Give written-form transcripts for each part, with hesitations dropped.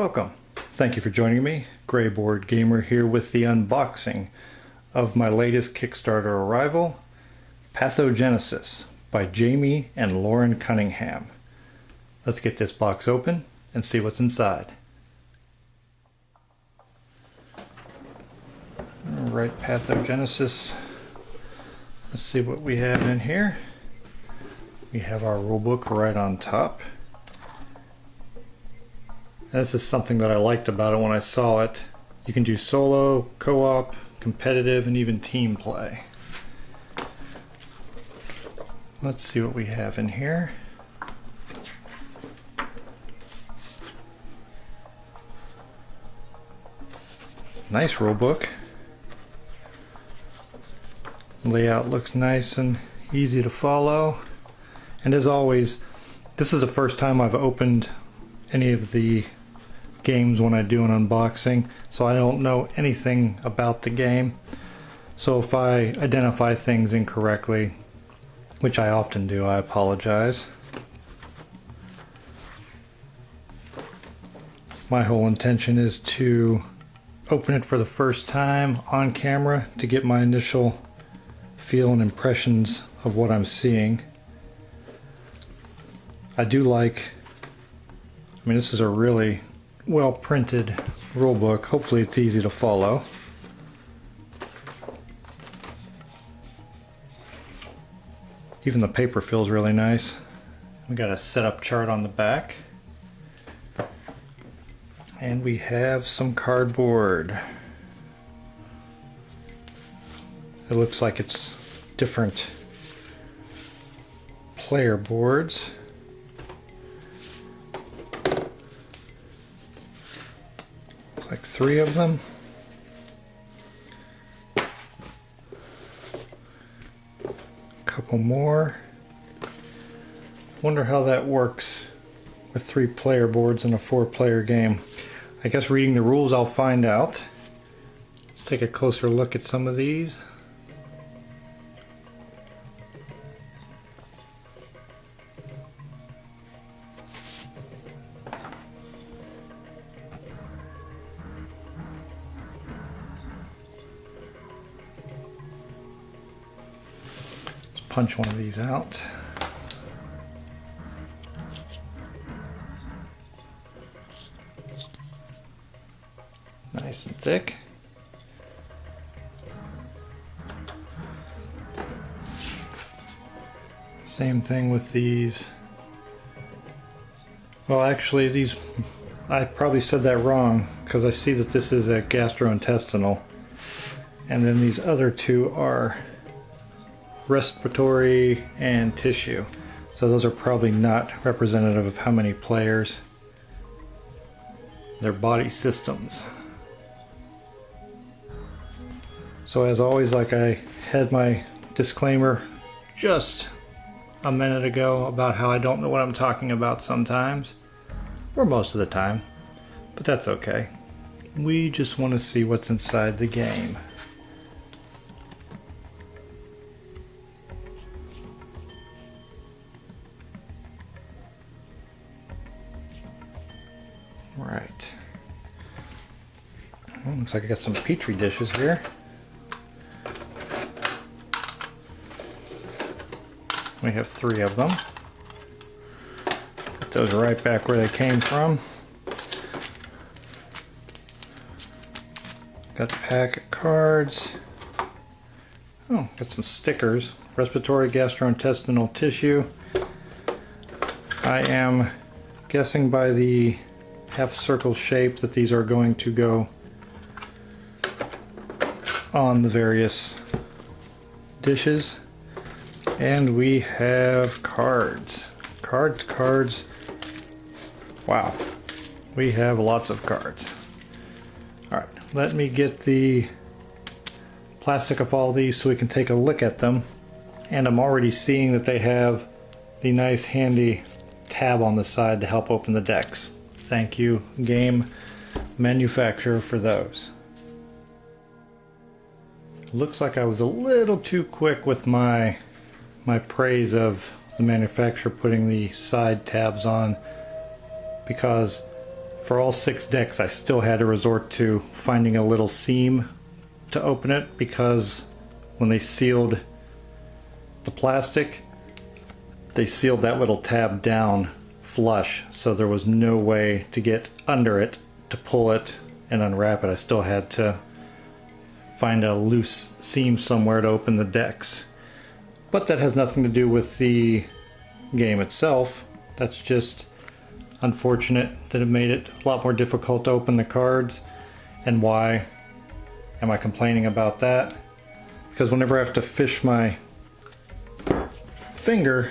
Welcome. Thank you for joining me. Grayboardgamer here with the unboxing of my latest Kickstarter arrival, Pathogenesis by Jamie and Loren Cunningham. Let's get this box open and see what's inside. Alright, Pathogenesis. Let's see what we have in here. We have our rulebook right on top. This is something that I liked about it when I saw it. You can do solo, co-op, competitive, and even team play. Let's see what we have in here. Nice rulebook. Layout looks nice and easy to follow. And as always, this is the first time I've opened any of the games when I do an unboxing, so I don't know anything about the game. So if I identify things incorrectly, which I often do, I apologize. My whole intention is to open it for the first time on camera to get my initial feel and impressions of what I'm seeing. I do like, this is a really well printed rulebook. Hopefully it's easy to follow. Even the paper feels really nice. We got a setup chart on the back. And we have some cardboard. It looks like it's different player boards. Like 3 of them. Couple more. Wonder how that works with 3 player boards in a 4-player game. I guess reading the rules I'll find out. Let's take a closer look at some of these. Punch one of these out. Nice and thick. Same thing with these. Well, actually these, I probably said that wrong because I see that this is a gastrointestinal, and then these other 2 are respiratory and tissue. So those are probably not representative of how many players. They're body systems. So as always, like I had my disclaimer just a minute ago about how I don't know what I'm talking about sometimes, or most of the time, but that's okay. We just want to see what's inside the game. Right. Well, looks like I got some petri dishes here. We have 3 of them. Put those right back where they came from. Got a pack of cards. Oh, got some stickers. Respiratory, gastrointestinal, tissue. I am guessing by the half circle shape that these are going to go on the various dishes. And we have cards. Cards. Wow. We have lots of cards. Alright, let me get the plastic of all these so we can take a look at them. And I'm already seeing that they have the nice handy tab on the side to help open the decks. Thank you, game manufacturer, for those. Looks like I was a little too quick with my praise of the manufacturer putting the side tabs on, because For all 6 decks, I still had to resort to finding a little seam to open it, because when they sealed the plastic, they sealed that little tab down flush, so there was no way to get under it to pull it and unwrap it. I still had to find a loose seam somewhere to open the decks. But that has nothing to do with the game itself. That's just unfortunate that it made it a lot more difficult to open the cards. And why am I complaining about that? Because whenever I have to fish my finger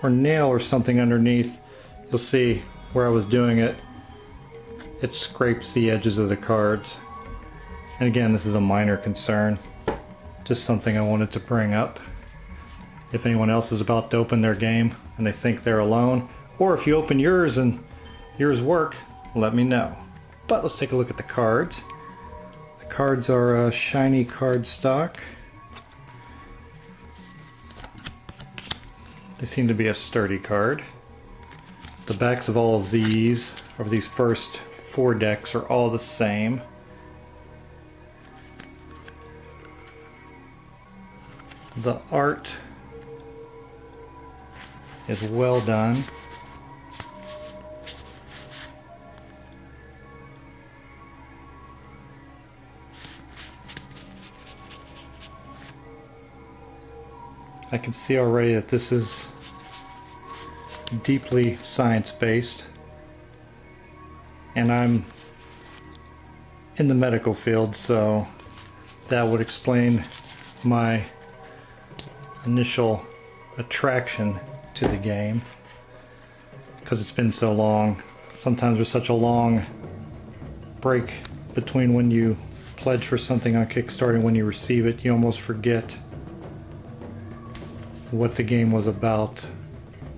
or nail or something underneath, you'll see where I was doing it, it scrapes the edges of the cards. And again, this is a minor concern, just something I wanted to bring up. If anyone else is about to open their game and they think they're alone, or if you open yours and yours work, let me know. But let's take a look at the cards. The cards are shiny cardstock. They seem to be a sturdy card. The backs of all of these first 4 decks, are all the same. The art is well done. I can see already that this is deeply science-based, and I'm in the medical field, so that would explain my initial attraction to the game, because it's been so long. Sometimes there's such a long break between when you pledge for something on Kickstarter and when you receive it, you almost forget what the game was about.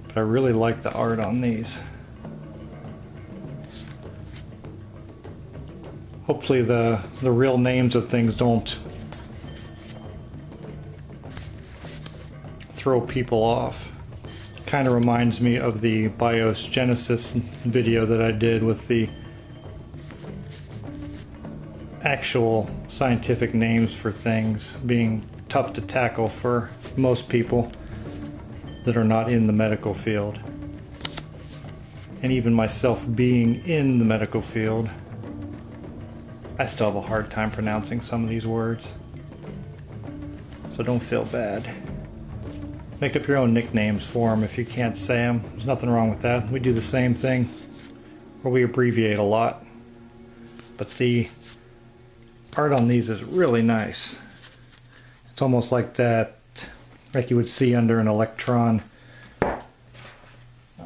But I really like the art on these. Hopefully the real names of things don't throw people off. Kind of reminds me of the Pathogenesis video that I did with the actual scientific names for things being tough to tackle for most people that are not in the medical field. And even myself being in the medical field, I still have a hard time pronouncing some of these words. So don't feel bad. Make up your own nicknames for them if you can't say them. There's nothing wrong with that. We do the same thing, where we abbreviate a lot. But the art on these is really nice. It's almost like that, like you would see under an electron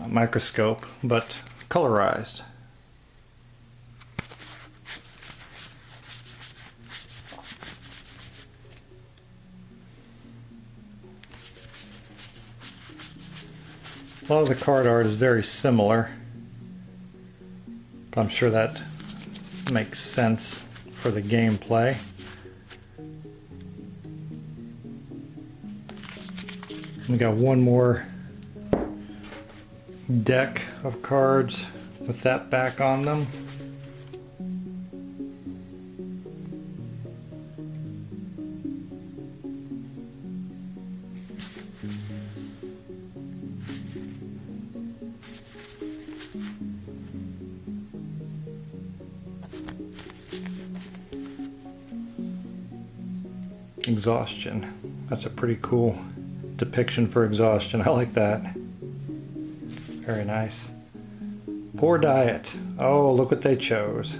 microscope, but colorized. A lot of the card art is very similar, but I'm sure that makes sense for the gameplay. We got one more deck of cards with that back on them. Exhaustion. That's a pretty cool depiction for exhaustion. I like that. Very nice. Poor diet. Oh, look what they chose.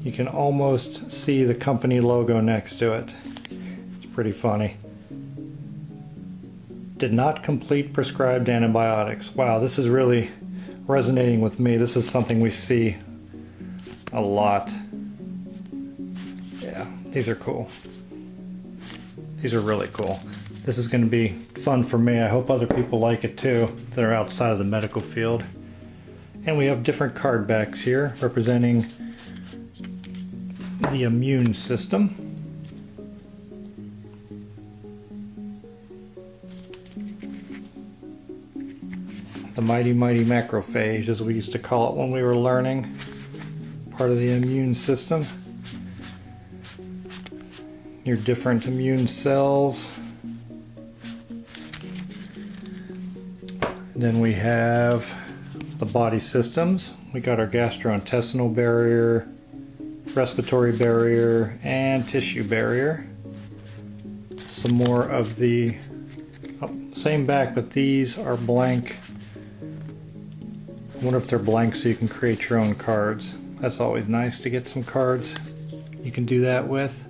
You can almost see the company logo next to it. It's pretty funny. Did not complete prescribed antibiotics. Wow, this is really resonating with me. This is something we see a lot. Yeah, these are cool. These are really cool. This is going to be fun for me. I hope other people like it too that are outside of the medical field. And we have different card backs here representing the immune system. The mighty macrophage, as we used to call it when we were learning. Part of the immune system. Your different immune cells. Then we have the body systems. We got our gastrointestinal barrier, respiratory barrier, and tissue barrier. Some more of the same back, but these are blank. I wonder if they're blank so you can create your own cards. That's always nice to get some cards you can do that with.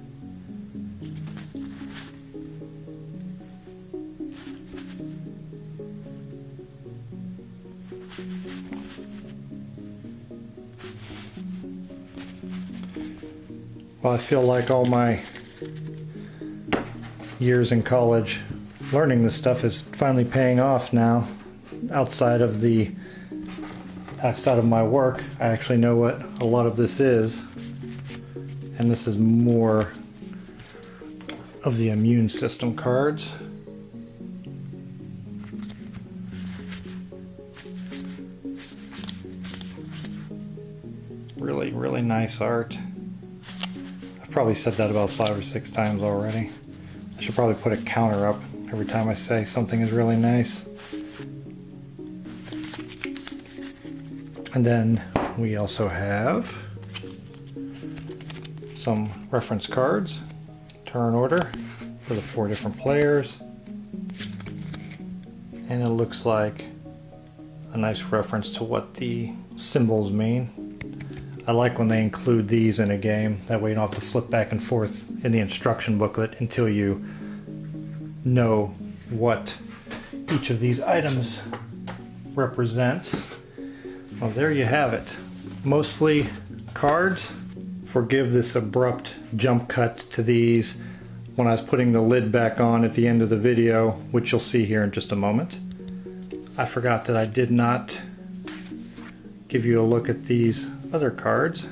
Well, I feel like all my years in college learning this stuff is finally paying off now. Outside of my work, I actually know what a lot of this is. And this is more of the immune system cards. Really nice art. I've probably said that about 5 or 6 times already. I should probably put a counter up every time I say something is really nice. And then we also have some reference cards, turn order for the 4 different players. And it looks like a nice reference to what the symbols mean. I like when they include these in a game, that way you don't have to flip back and forth in the instruction booklet until you know what each of these items represents. Well, there you have it. Mostly cards. Forgive this abrupt jump cut to these when I was putting the lid back on at the end of the video, which you'll see here in just a moment. I forgot that I did not give you a look at these other cards.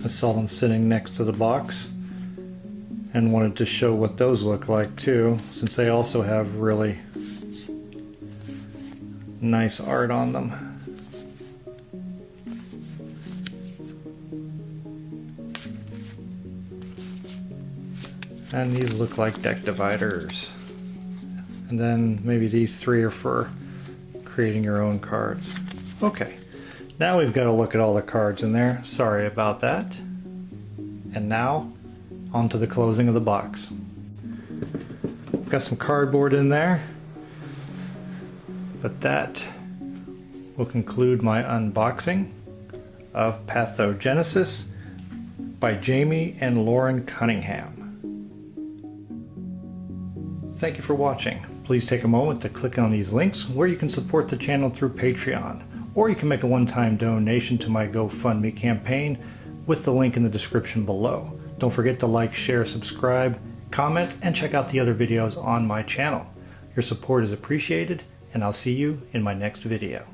I saw them sitting next to the box and wanted to show what those look like too, since they also have really nice art on them. And these look like deck dividers. And then maybe these 3 are for creating your own cards. Okay, now we've got to look at all the cards in there. Sorry about that. And now, on to the closing of the box. Got some cardboard in there. But that will conclude my unboxing of Pathogenesis by Jamie and Loren Cunningham. Thank you for watching. Please take a moment to click on these links where you can support the channel through Patreon, or you can make a one-time donation to my GoFundMe campaign with the link in the description below. Don't forget to like, share, subscribe, comment, and check out the other videos on my channel. Your support is appreciated, and I'll see you in my next video.